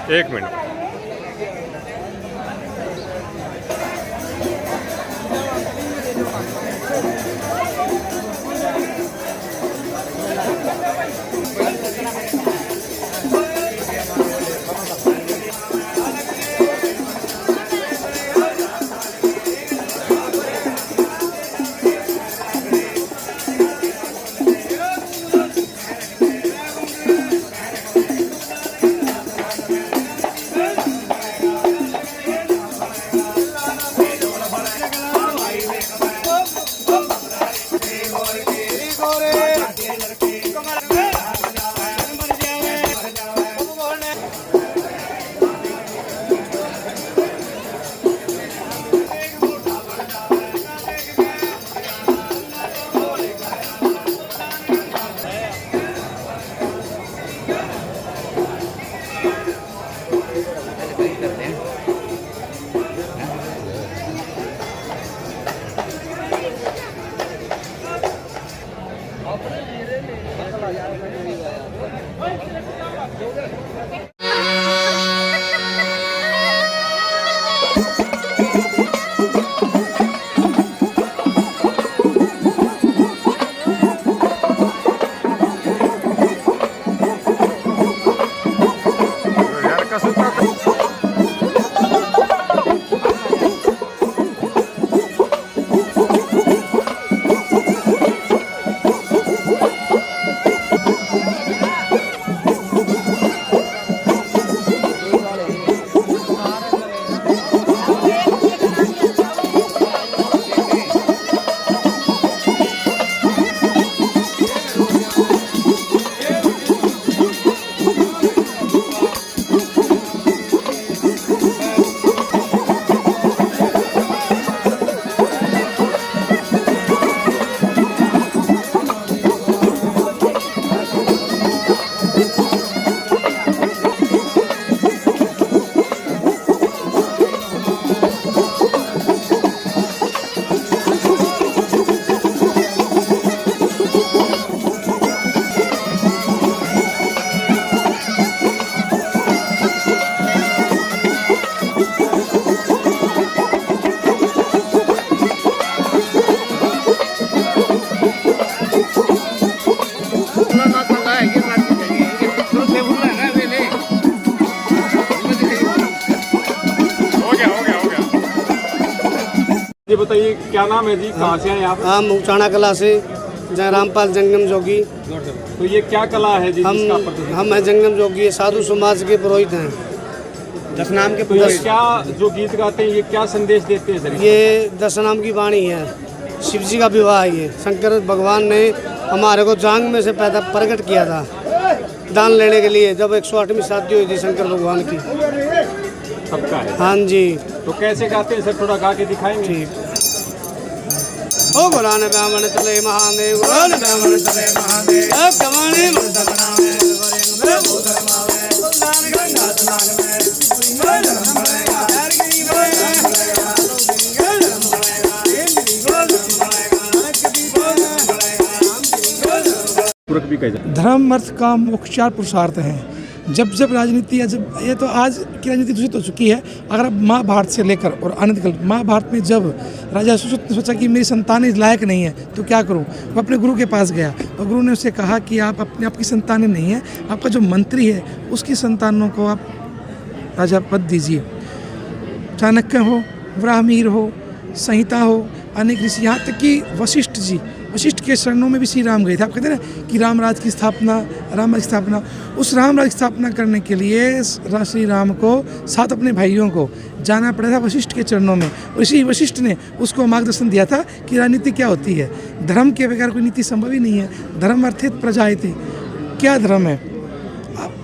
एक मिनट। ये बताइए क्या नाम है जी, कहाँ से हैं आप? हम उचाना कला से जयरामपाल जंगम जोगी। तो ये क्या कला है जी? हम है जंगम जोगी, साधु समाज के पुरोहित हैं, 10 नाम के। तो ये क्या जो गीत गाते हैं ये क्या संदेश देते हैं सर? ये 10 नाम की वाणी है, शिव जी का विवाह है। ये शंकर भगवान ने हमारे को जांग में से पैदा प्रकट किया था दान लेने के लिए, जब 108वीं शादी हुई थी शंकर भगवान की। सबका है? हाँ जी। तो कैसे गाते हैं सर, थोड़ा गा के दिखाएंगे? ठीक। ओ गुरान ब्राह्मण चले महादेव, गुरान ब्राह्मण चले महादेव, अब कमाने मत बनावे, मेरे भूधर मावे, दान गंगा स्नान में, जन्म बनेगा, यार की बनेगा, जन्म बनेगा, इंद्री को जन्म बनेगा, कभी बोल बनेगा, पूरक भी कह जाए। धर्म अर्थ काम मोक्ष 4 पुरुषार्थ हैं। जब जब राजनीति है, जब ये तो आज की राजनीति दूषित हो चुकी है। अगर आप महाभारत से लेकर और अनंतकाल, महाभारत में जब राजा सुश्रुत ने सोचा कि मेरी संतान इस लायक नहीं है तो क्या करूं, वो अपने गुरु के पास गया और गुरु ने उससे कहा कि आप अपने आपकी संतानें नहीं है, आपका जो मंत्री है उसकी संतानों को आप राजा पद दीजिए। चाणक्य हो, वराहमिहिर हो, संहिता हो, अनेक ऋषि, यहाँ तक कि वशिष्ठ जी वशिष्ठ के चरणों में भी श्री राम गए थे। आप कहते हैं ना कि राम राज्य की स्थापना, उस राम राज्य की स्थापना करने के लिए श्री राम को साथ अपने भाइयों को जाना पड़ा था वशिष्ठ के चरणों में। और इसी वशिष्ठ ने उसको मार्गदर्शन दिया था कि राजनीति क्या होती है, धर्म के बगैर कोई नीति संभव ही नहीं है। धर्म अर्थित प्रजायते, क्या धर्म है?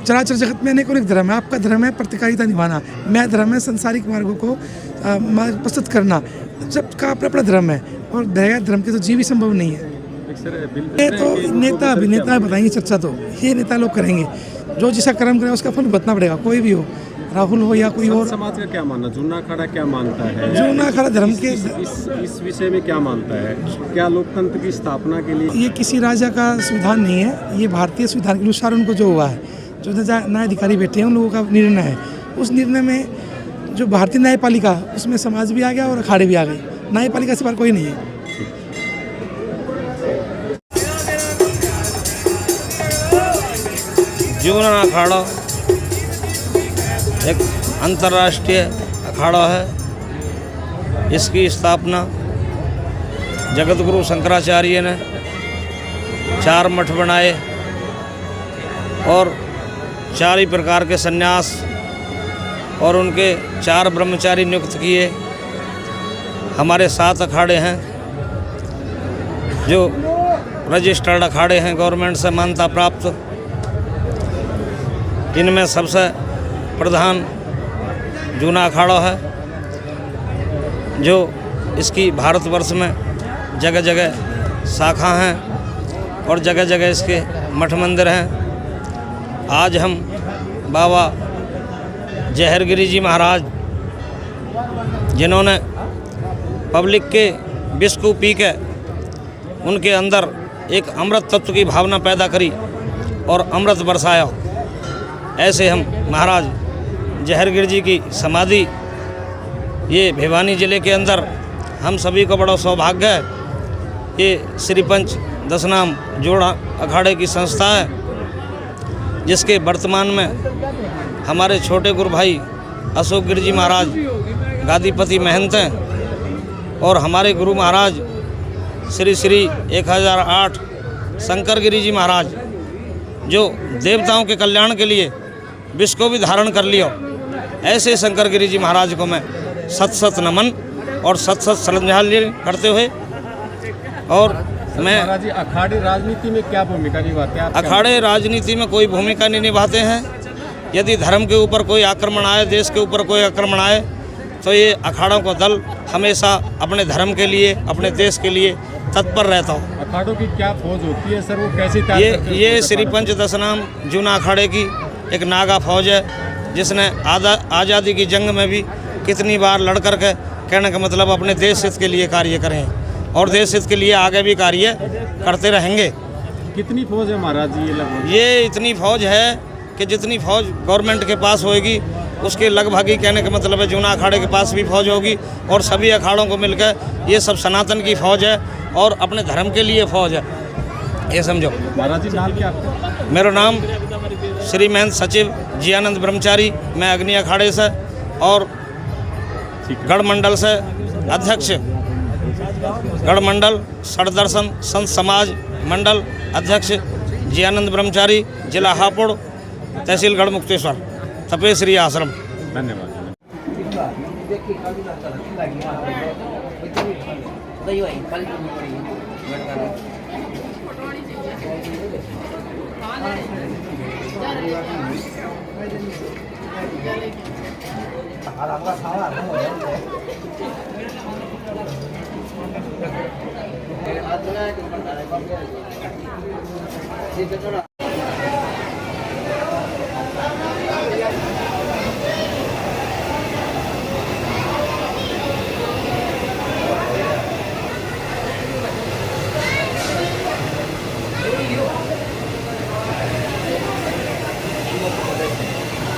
चराचर जगत में अनेक धर्म है। आपका धर्म है प्रतिकारिता निभाना, मैं धर्म है संसारिक मार्गों को प्रस्तुत करना। सबका अपना अपना धर्म है और बगैर धर्म के तो जीव ही संभव नहीं है। ये तो नेता अभिनेता बताएंगे, चर्चा तो ये नेता लोग करेंगे। जो जिसका कर्म करे उसका फल भुगतना पड़ेगा, कोई भी हो, राहुल हो या कोई और। समाज का क्या मानना, जूना अखाड़ा क्या मानता है? जूना अखाड़ा धर्म के इस विषय में क्या मानता है? क्या लोकतंत्र की स्थापना के लिए ये किसी राजा का संविधान नहीं है, ये भारतीय संविधान के अनुसार उनको जो हुआ है, जो न्यायाधिकारी बैठे हैं उन लोगों का निर्णय है। उस निर्णय में जो भारतीय न्यायपालिका, उसमें समाज भी आ गया और अखाड़े भी आ गए। न्यायपालिका से बाहर कोई नहीं है। जूना अखाड़ा एक अंतर्राष्ट्रीय अखाड़ा है। इसकी स्थापना जगत गुरु शंकराचार्य ने 4 मठ बनाए और 4 ही प्रकार के सन्यास और उनके 4 ब्रह्मचारी नियुक्त किए। हमारे 7 अखाड़े हैं जो रजिस्टर्ड अखाड़े हैं, गवर्नमेंट से मान्यता प्राप्त। इनमें सबसे प्रधान जूना अखाड़ा है, जो इसकी भारतवर्ष में जगह जगह शाखा हैं और जगह जगह इसके मठ मंदिर हैं। आज हम बाबा जहरगिरी जी महाराज, जिन्होंने पब्लिक के विष को पी के उनके अंदर एक अमृत तत्व की भावना पैदा करी और अमृत बरसाया, ऐसे हम महाराज जहरगिरी जी की समाधि ये भिवानी ज़िले के अंदर हम सभी को बड़ा सौभाग्य है। ये श्री पंच दशनाम जोड़ा अखाड़े की संस्था है, जिसके वर्तमान में हमारे छोटे गुरु भाई अशोक गिरी जी महाराज गादीपति महंत हैं और हमारे गुरु महाराज श्री श्री 1008 शंकर गिरी जी महाराज, जो देवताओं के कल्याण के लिए विश्व को भी धारण कर लिया। ऐसे शंकर गिरी जी महाराज को मैं सत सत नमन और सत सत श्रद्धांजलि करते हुए, और मैं महाराज जी अखाड़े राजनीति में क्या भूमिका निभाते हैं? अखाड़े राजनीति में कोई भूमिका नहीं निभाते हैं। यदि धर्म के ऊपर कोई आक्रमण आए, देश के ऊपर कोई आक्रमण आए, तो ये अखाड़ों का दल हमेशा अपने धर्म के लिए, अपने देश के लिए तत्पर रहता हो। अखाड़ों की क्या फौज होती है सर, वो कैसे तैयार करते हैं? ये श्री पंच दशनाम जूना अखाड़े की एक नागा फौज है, जिसने आज़ादी की जंग में भी कितनी बार लड़ कर के, कहने का मतलब अपने देश हित के लिए कार्य करें और देश हित के लिए आगे भी कार्य करते रहेंगे। कितनी फौज है महाराज जी? ये लगभग ये इतनी फौज है कि जितनी फौज गवर्नमेंट के पास होगी उसके लगभग ही, कहने का मतलब है जूना अखाड़े के पास भी फौज होगी, और सभी अखाड़ों को मिलकर ये सब सनातन की फौज है और अपने धर्म के लिए फौज है, ये समझो। महाराज जी नाम क्या आपका? मेरा नाम श्री महंत सचिव जियानंद ब्रह्मचारी, मैं अग्नि अखाड़े से और गढ़ मंडल से अध्यक्ष, गढ़ मंडल षडदर्शन संत समाज मंडल अध्यक्ष जियानंद ब्रह्मचारी, जिला हापुड़, तहसील गढ़ मुक्तेश्वर, तपेश्वरी आश्रम। धन्यवाद।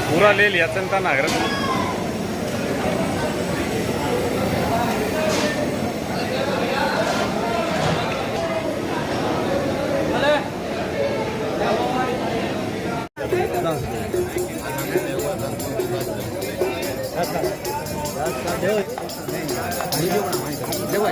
पूरा ले लिया चंता नागर। देखो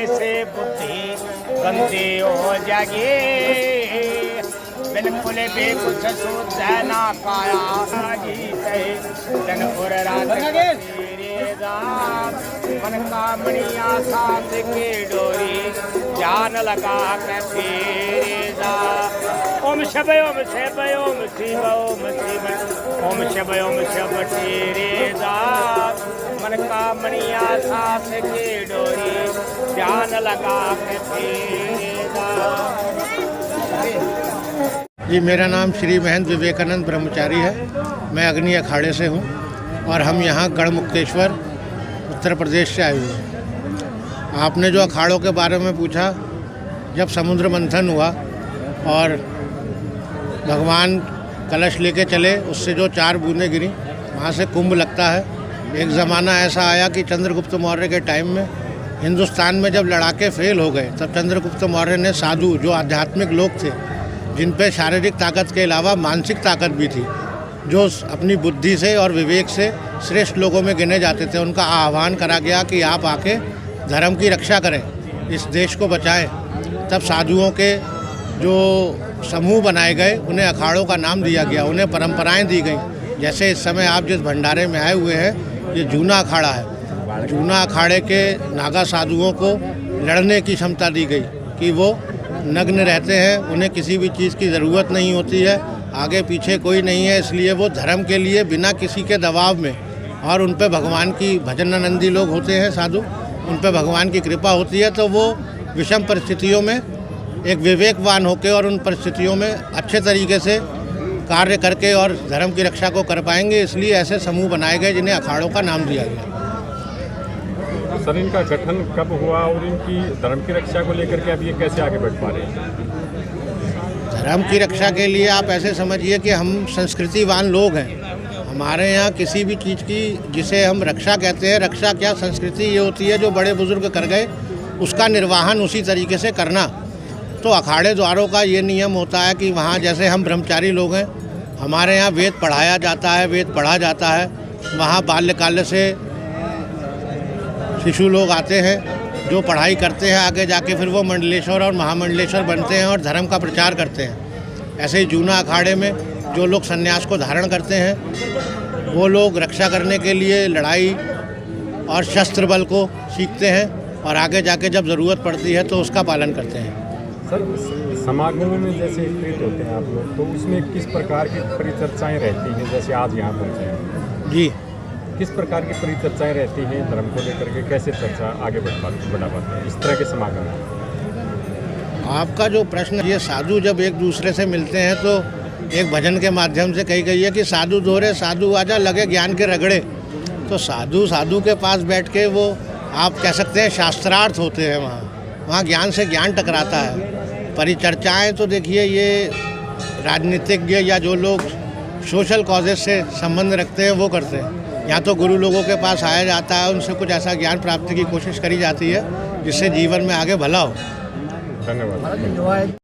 से बुद्धि गंदी हो जागे बिल्कुल भी कुछ सूझ ना पाया जी सही जनपुर मन कामड़िया साथ के डोरी जान लगा के तेरे ओम शब ओम शब ओम शिव ओम शिव ओम शब तेरे मन कामड़िया साथ के डोरी जान लगा के तेरे जी मेरा नाम श्री महेंद्र विवेकानंद ब्रह्मचारी है। मैं अग्नि अखाड़े से हूँ और हम यहाँ गढ़मुक्तेश्वर उत्तर प्रदेश से आए हुए हैं। आपने जो अखाड़ों के बारे में पूछा, जब समुद्र मंथन हुआ और भगवान कलश लेके चले, उससे जो 4 बूंदें गिरी, वहाँ से कुंभ लगता है। एक ज़माना ऐसा आया कि चंद्रगुप्त मौर्य के टाइम में हिंदुस्तान में जब लड़ाके फेल हो गए, तब चंद्रगुप्त मौर्य ने साधु, जो आध्यात्मिक लोग थे, जिन पे शारीरिक ताकत के अलावा मानसिक ताकत भी थी, जो अपनी बुद्धि से और विवेक से श्रेष्ठ लोगों में गिने जाते थे, उनका आह्वान करा गया कि आप आके धर्म की रक्षा करें, इस देश को बचाएं। तब साधुओं के जो समूह बनाए गए, उन्हें अखाड़ों का नाम दिया गया, उन्हें परंपराएं दी गई। जैसे इस समय आप जिस भंडारे में आए हुए हैं, ये जूना अखाड़ा है। जूना अखाड़े के नागा साधुओं को लड़ने की क्षमता दी गई कि वो नग्न रहते हैं, उन्हें किसी भी चीज़ की ज़रूरत नहीं होती है, आगे पीछे कोई नहीं है, इसलिए वो धर्म के लिए बिना किसी के दबाव में, और उन पे भगवान की भजनानंदी लोग होते हैं साधु, उन पे भगवान की कृपा होती है, तो वो विषम परिस्थितियों में एक विवेकवान होकर और उन परिस्थितियों में अच्छे तरीके से कार्य करके और धर्म की रक्षा को कर पाएंगे। इसलिए ऐसे समूह बनाए गए जिन्हें अखाड़ों का नाम दिया गया। सर, इनका गठन कब हुआ और इनकी धर्म की रक्षा को लेकर के अब ये कैसे आगे बढ़ पा रहे हैं? धर्म की रक्षा के लिए आप ऐसे समझिए कि हम संस्कृतिवान लोग हैं। हमारे यहाँ किसी भी चीज़ की, जिसे हम रक्षा कहते हैं, रक्षा क्या, संस्कृति ये होती है जो बड़े बुजुर्ग कर गए, उसका निर्वाहन उसी तरीके से करना। तो अखाड़े द्वारों का ये नियम होता है कि वहाँ जैसे हम ब्रह्मचारी लोग हैं, हमारे यहाँ वेद पढ़ाया जाता है, वेद पढ़ा जाता है। वहाँ बाल्यकाल से शिशु लोग आते हैं जो पढ़ाई करते हैं, आगे जाके फिर वो मंडलेश्वर और महामंडलेश्वर बनते हैं और धर्म का प्रचार करते हैं। ऐसे ही जूना अखाड़े में जो लोग सन्यास को धारण करते हैं, वो लोग रक्षा करने के लिए लड़ाई और शस्त्र बल को सीखते हैं और आगे जाके जब ज़रूरत पड़ती है तो उसका पालन करते हैं। सर, समागमों में जैसे एकत्रित होते हैं आप लोग, तो उसमें किस प्रकार की परिचर्चाएँ रहती हैं? जैसे आज यहाँ पहुँचे हैं जी, किस प्रकार की परिचर्चाएँ रहती हैं धर्म को लेकर के? कैसे चर्चा आगे बढ़ा पाते हैं इस तरह के समागम में? आपका जो प्रश्न, ये साधु जब एक दूसरे से मिलते हैं तो एक भजन के माध्यम से कही गई है कि साधु दोहरे साधु आजा लगे ज्ञान के रगड़े। तो साधु के पास बैठ के वो आप कह सकते हैं शास्त्रार्थ होते हैं, वहाँ ज्ञान से ज्ञान टकराता है। परिचर्चाएँ तो देखिए, ये राजनीतिज्ञ या जो लोग सोशल कॉजेज से संबंध रखते हैं वो करते हैं। यहाँ तो गुरु लोगों के पास आया जाता है, उनसे कुछ ऐसा ज्ञान प्राप्ति की कोशिश करी जाती है जिससे जीवन में आगे भला हो। धन्यवाद।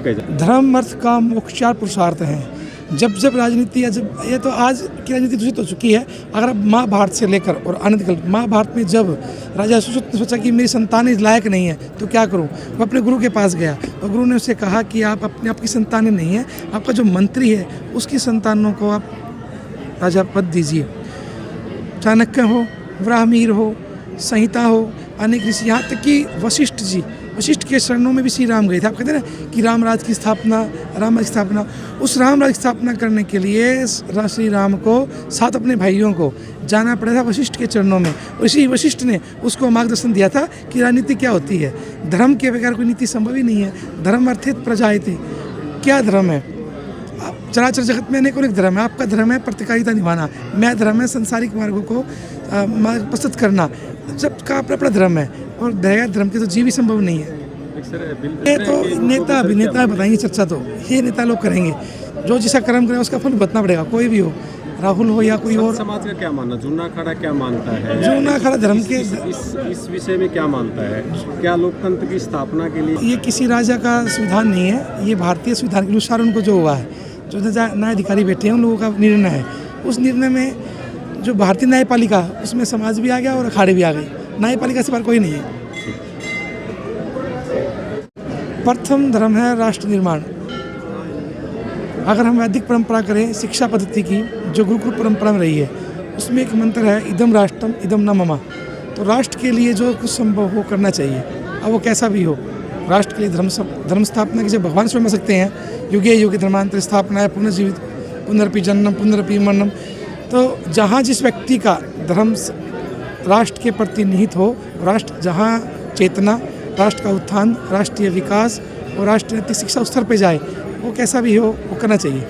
कहे जाए? धर्म अर्थ काम मोक्ष चार पुरुषार्थ हैं। जब जब राजनीति या जब ये तो आज की राजनीति दूषित हो चुकी है। अगर आप महाभारत से लेकर और अनंतकाल, महाभारत में जब राजा सुश्रुत ने सोचा कि मेरी संतान इस लायक नहीं है तो क्या करूं, वो अपने गुरु के पास गया और गुरु ने उसे कहा कि आप अपने आपकी संतानें नहीं है, आपका जो मंत्री है उसकी संतानों को आप राजा पद दीजिए। चाणक्य हो, वराहमिहिर हो, संहिता हो, अनेक ऋषि, यहाँ तक कि वशिष्ठ के शरणों में भी श्री राम गए थे। आप कहते हैं ना कि राम राज की स्थापना, उस राम राज की स्थापना करने के लिए श्री राम को साथ अपने भाइयों को जाना पड़ा था वशिष्ठ के चरणों में। इसी वशिष्ठ ने उसको मार्गदर्शन दिया था कि राजनीति क्या होती है। धर्म के बगैर कोई नीति संभव ही नहीं है। धर्म अर्थित प्रजायते, क्या धर्म है? चराचर जगत में अनेक धर्म है। आपका धर्म है प्रतिकारिता निभाना, मेरा धर्म है संसारिक मार्गों को प्रस्तुत करना। सबका अपना अपना धर्म है और बगैर धर्म के तो जीव ही संभव नहीं है। ये तो नेता अभिनेता बताएंगे, चर्चा तो ये नेता लोग करेंगे। जो जिसका कर्म करे उसका फल भुगतना पड़ेगा, कोई भी हो, राहुल हो या कोई और। समाज का क्या मानना, जूना अखाड़ा क्या मानता है? जूना अखाड़ा धर्म के इस विषय में क्या मानता है? क्या लोकतंत्र की स्थापना के लिए ये किसी राजा का संविधान नहीं है, ये भारतीय संविधान के अनुसार उनको जो हुआ है, जो न्यायाधिकारी बैठे हैं उन लोगों का निर्णय है। उस निर्णय में जो भारतीय न्यायपालिका, उसमें समाज भी आ गया और अखाड़े भी आ गए। न्यायपालिका से बाहर कोई नहीं है। प्रथम धर्म है राष्ट्र निर्माण। अगर हम वैदिक परंपरा करें, शिक्षा पद्धति की जो गुरुकुल परंपरा में रही है, उसमें एक मंत्र है इदम राष्ट्रम इदम न मम। तो राष्ट्र के लिए जो कुछ संभव हो करना चाहिए, अब वो कैसा भी हो। राष्ट्र के लिए धर्म स्थापना की जब भगवान स्वयं सकते हैं, युगे युगे धर्मांतर स्थापना है, पुनर्जीवित पुनरपि जन्म पुनरपि मरणम। तो जहाँ जिस व्यक्ति का धर्म राष्ट्र के प्रति निहित हो, राष्ट्र जहाँ चेतना, राष्ट्र का उत्थान, राष्ट्रीय विकास और राष्ट्रीय नैतिक शिक्षा उस स्तर पर जाए, वो कैसा भी हो वो करना चाहिए।